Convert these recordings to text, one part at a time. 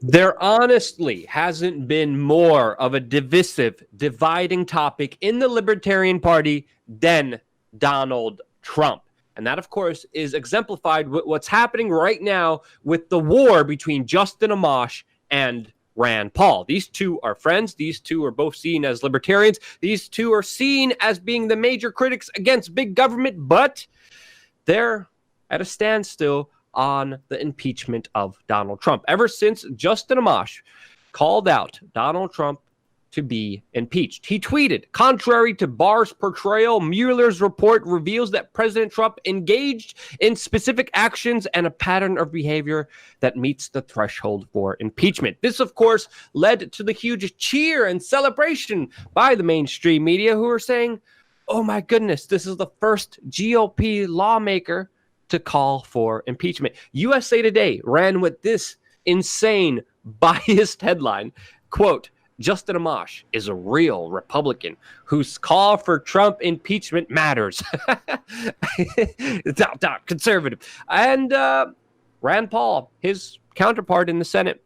There honestly hasn't been more of a divisive, dividing topic in the Libertarian Party than Donald Trump. And that, of course, is exemplified with what's happening right now with the war between Justin Amash and Rand Paul. These two are friends. These two are both seen as libertarians. These two are seen as being the major critics against big government, but they're at a standstill on the impeachment of Donald Trump. Ever since Justin Amash called out Donald Trump to be impeached, he tweeted, contrary to Barr's portrayal, Mueller's report reveals that President Trump engaged in specific actions and a pattern of behavior that meets the threshold for impeachment. This, of course, led to the huge cheer and celebration by the mainstream media, who are saying, oh my goodness, this is the first GOP lawmaker to call for impeachment. USA Today ran with this insane, biased headline, quote, Justin Amash is a real Republican whose call for Trump impeachment matters. Conservative. And Rand Paul, his counterpart in the Senate,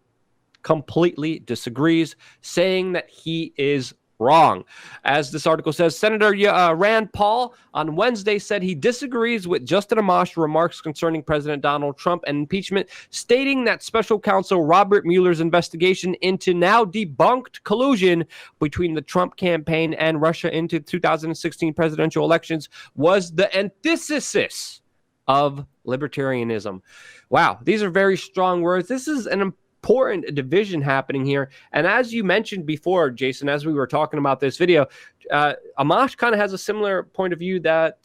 completely disagrees, saying that he is wrong. As this article says, Senator Rand Paul on Wednesday said he disagrees with Justin Amash's remarks concerning President Donald Trump and impeachment, stating that special counsel Robert Mueller's investigation into now debunked collusion between the Trump campaign and Russia into 2016 presidential elections was the antithesis of libertarianism. Wow, these are very strong words. This is an important division happening here. And as you mentioned before, Jason, as we were talking about this video, Amash kind of has a similar point of view that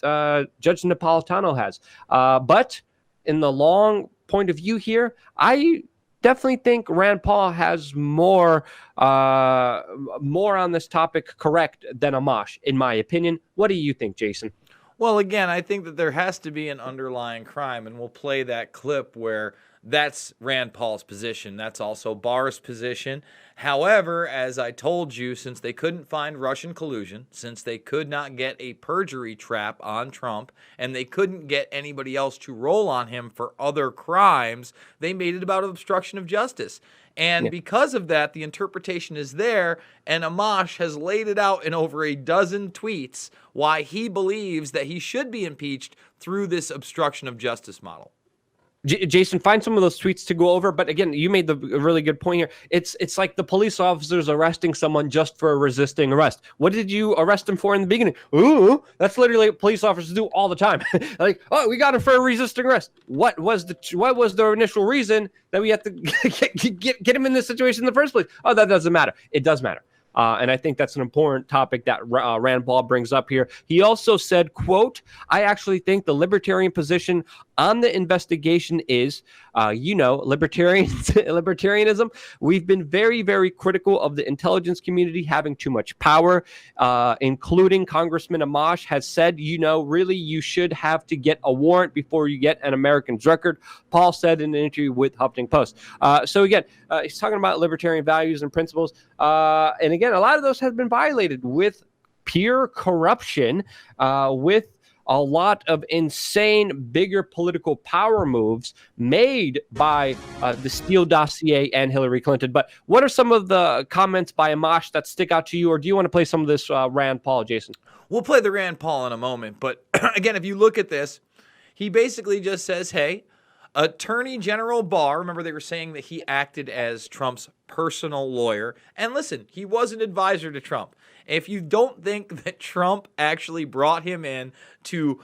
Judge Napolitano has. But in the long point of view here, I definitely think Rand Paul has more on this topic correct than Amash, in my opinion. What do you think, Jason? Well, again, I think that there has to be an underlying crime, and we'll play that clip where that's Rand Paul's position. That's also Barr's position. However, as I told you, since they couldn't find Russian collusion, since they could not get a perjury trap on Trump, and they couldn't get anybody else to roll on him for other crimes, they made it about obstruction of justice. And because of that, the interpretation is there, and Amash has laid it out in over a dozen tweets why he believes that he should be impeached through this obstruction of justice model. Jason, find some of those tweets to go over. But again, you made a really good point here. It's like the police officers arresting someone just for resisting arrest. What did you arrest them for in the beginning? Ooh, that's literally what police officers do all the time. Like, oh, we got him for resisting arrest. What was the initial reason that we had to get him in this situation in the first place? Oh, that doesn't matter. It does matter. And I think that's an important topic that Rand Paul brings up here. He also said, quote, I actually think the libertarian position on the investigation is, libertarianism. We've been very, very critical of the intelligence community having too much power, including Congressman Amash has said, really you should have to get a warrant before you get an American's record, Paul said in an interview with Huffington Post. So again, he's talking about libertarian values and principles. And again, a lot of those have been violated with pure corruption, with a lot of insane, bigger political power moves made by the Steele dossier and Hillary Clinton. But what are some of the comments by Amash that stick out to you, or do you want to play some of this Rand Paul, Jason? We'll play the Rand Paul in a moment. But again, if you look at this, he basically just says, hey, Attorney General Barr, remember they were saying that he acted as Trump's personal lawyer. And listen, he was an advisor to Trump. If you don't think that Trump actually brought him in to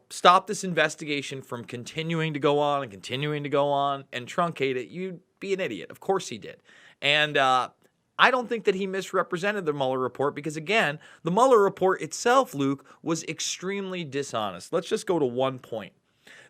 stop this investigation from continuing to go on and truncate it, you'd be an idiot. Of course he did. And I don't think that he misrepresented the Mueller report because, again, the Mueller report itself, Luke, was extremely dishonest. Let's just go to one point.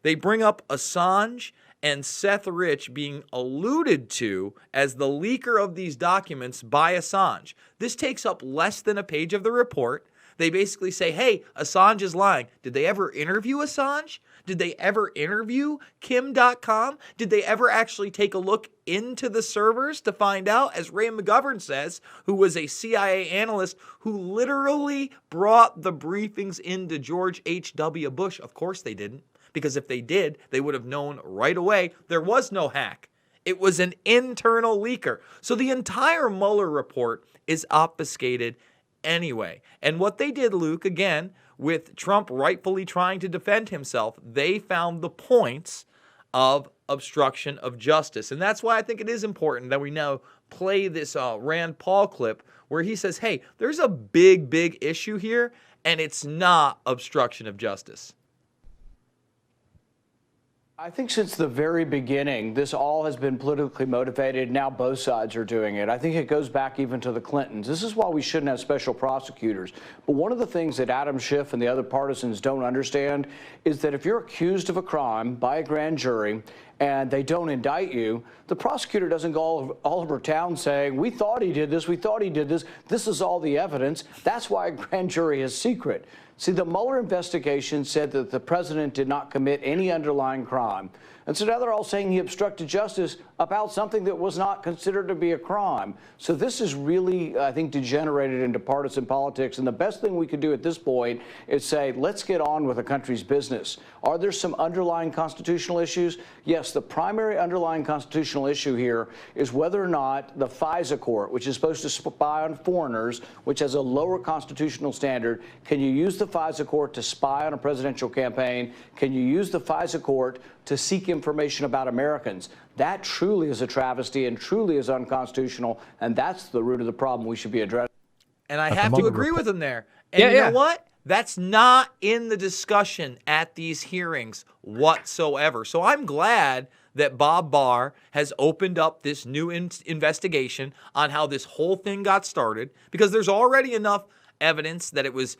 They bring up Assange and Seth Rich being alluded to as the leaker of these documents by Assange. This takes up less than a page of the report. They basically say, hey, Assange is lying. Did they ever interview Assange? Did they ever interview Kim.com? Did they ever actually take a look into the servers to find out, as Ray McGovern says, who was a CIA analyst who literally brought the briefings into George H.W. Bush? Of course they didn't. Because if they did, they would have known right away there was no hack. It was an internal leaker. So the entire Mueller report is obfuscated anyway. And what they did, Luke, again, with Trump rightfully trying to defend himself, they found the points of obstruction of justice. And that's why I think it is important that we now play this Rand Paul clip where he says, hey, there's a big, big issue here, and it's not obstruction of justice. I think since the very beginning, this all has been politically motivated. Now both sides are doing it. I think it goes back even to the Clintons. This is why we shouldn't have special prosecutors. But one of the things that Adam Schiff and the other partisans don't understand is that if you're accused of a crime by a grand jury and they don't indict you, the prosecutor doesn't go all over town saying, we thought he did this, we thought he did this, this is all the evidence. That's why a grand jury is secret. See, the Mueller investigation said that the president did not commit any underlying crime. And so now they're all saying he obstructed justice about something that was not considered to be a crime. So this is really, I think, degenerated into partisan politics. And the best thing we could do at this point is say, let's get on with the country's business. Are there some underlying constitutional issues? Yes, the primary underlying constitutional issue here is whether or not the FISA court, which is supposed to spy on foreigners, which has a lower constitutional standard, can you use the FISA court to spy on a presidential campaign? Can you use the FISA court to seek information about Americans? That truly is a travesty and truly is unconstitutional, and that's the root of the problem we should be addressing. And I have to agree with him there. And you know what? That's not in the discussion at these hearings whatsoever. So I'm glad that Bob Barr has opened up this new investigation on how this whole thing got started, because there's already enough evidence that it was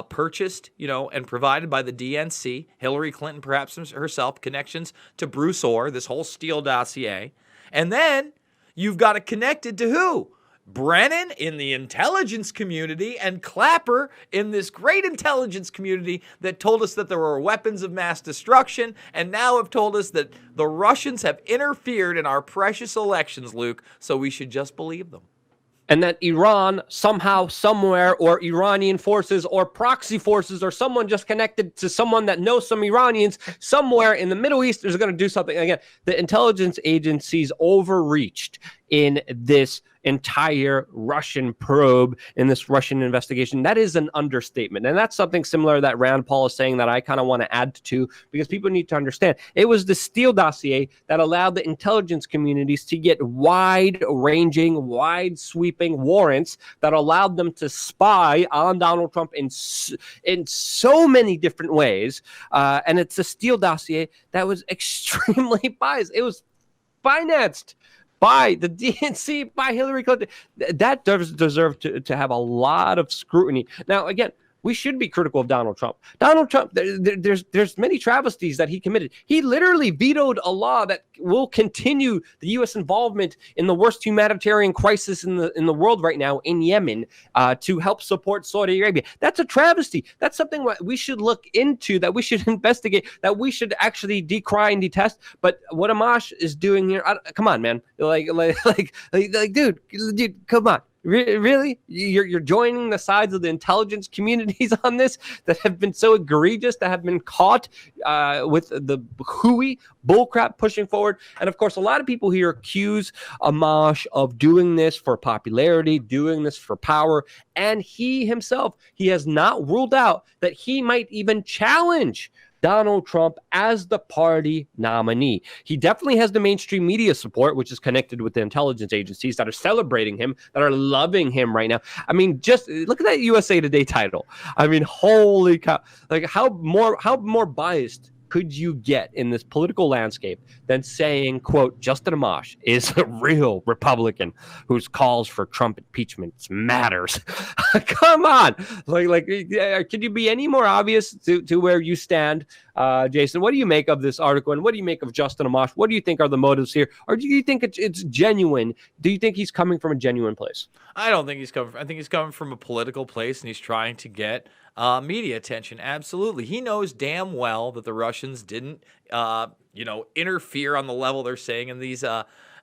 purchased, and provided by the DNC, Hillary Clinton, perhaps herself, connections to Bruce Orr, this whole Steele dossier. And then you've got it connected to who? Brennan in the intelligence community and Clapper in this great intelligence community that told us that there were weapons of mass destruction and now have told us that the Russians have interfered in our precious elections, Luke, so we should just believe them. And that Iran somehow, somewhere, or Iranian forces or proxy forces or someone just connected to someone that knows some Iranians somewhere in the Middle East is going to do something. Again, the intelligence agencies overreached in this entire Russian probe, in this Russian investigation. That is an understatement. And that's something similar that Rand Paul is saying that I kind of want to add to, because people need to understand. It was the Steele dossier that allowed the intelligence communities to get wide-ranging, wide-sweeping warrants that allowed them to spy on Donald Trump in so many different ways. And it's the Steele dossier that was extremely biased. It was financed by the DNC, by Hillary Clinton. That does deserve to have a lot of scrutiny. Now, again, we should be critical of Donald Trump. Donald Trump, there's many travesties that he committed. He literally vetoed a law that will continue the U.S. involvement in the worst humanitarian crisis in the world right now in Yemen to help support Saudi Arabia. That's a travesty. That's something that we should look into, that we should investigate, that we should actually decry and detest. But what Amash is doing here, come on, man, dude, come on. Really? You're joining the sides of the intelligence communities on this that have been so egregious, that have been caught with the hooey bullcrap pushing forward. And of course, a lot of people here accuse Amash of doing this for popularity, doing this for power. And he himself, he has not ruled out that he might even challenge Donald Trump as the party nominee. He definitely has the mainstream media support, which is connected with the intelligence agencies that are celebrating him, that are loving him right now. I mean, just look at that USA Today title. I mean, holy cow. Like, how more biased could you get in this political landscape than saying, quote, Justin Amash is a real Republican whose calls for Trump impeachment matters. Come on. Could you be any more obvious to where you stand, Jason? What do you make of this article, and what do you make of Justin Amash? What do you think are the motives here? Or do you think it's genuine? Do you think he's coming from a genuine place? I don't think he's coming I think he's coming from a political place, and he's trying to get media attention. Absolutely. He knows damn well that the Russians didn't, interfere on the level they're saying in these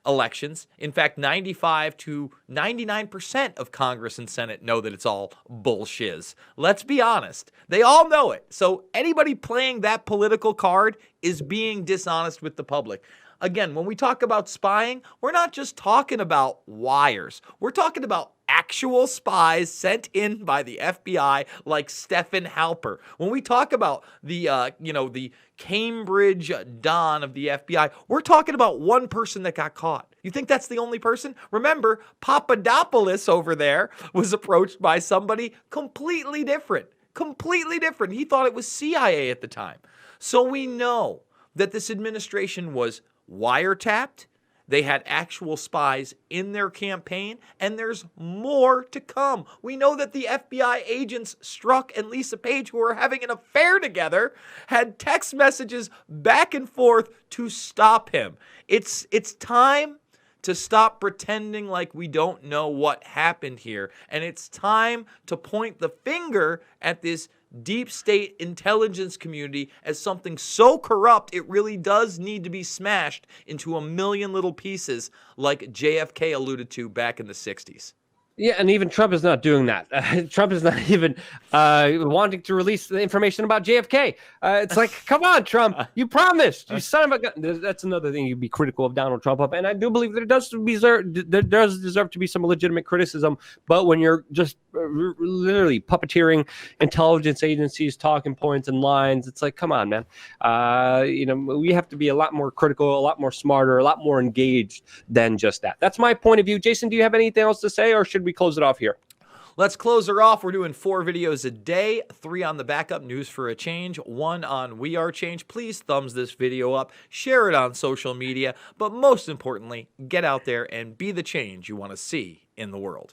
elections. In fact, 95 to 99% of Congress and Senate know that it's all bullshiz. Let's be honest. They all know it. So anybody playing that political card is being dishonest with the public. Again, when we talk about spying, we're not just talking about wires. We're talking about actual spies sent in by the FBI like Stephen Halper. When we talk about the Cambridge Don of the FBI, we're talking about one person that got caught. You think that's the only person? Remember, Papadopoulos over there was approached by somebody completely different. Completely different. He thought it was CIA at the time. So we know that this administration was wiretapped. They had actual spies in their campaign, and there's more to come. We know that the FBI agents Strzok and Lisa Page, who were having an affair together, had text messages back and forth to stop him. It's time to stop pretending like we don't know what happened here, and it's time to point the finger at this deep state intelligence community as something so corrupt it really does need to be smashed into a million little pieces like JFK alluded to back in the 60s. Yeah, and even Trump is not doing that. Trump is not even wanting to release the information about JFK. It's like, come on, Trump, you promised, you son of a gun. That's another thing you'd be critical of Donald Trump of, and I do believe there does deserve to be some legitimate criticism. But when you're just literally puppeteering intelligence agencies, talking points and lines, it's like, come on, man. We have to be a lot more critical, a lot more smarter, a lot more engaged than just that. That's my point of view. Jason, do you have anything else to say, or should we close it off here? Let's close her off. We're doing 4 videos a day, 3 on the backup news for a change, 1 on WeAreChange. Please thumbs this video up, share it on social media, but most importantly, get out there and be the change you want to see in the world.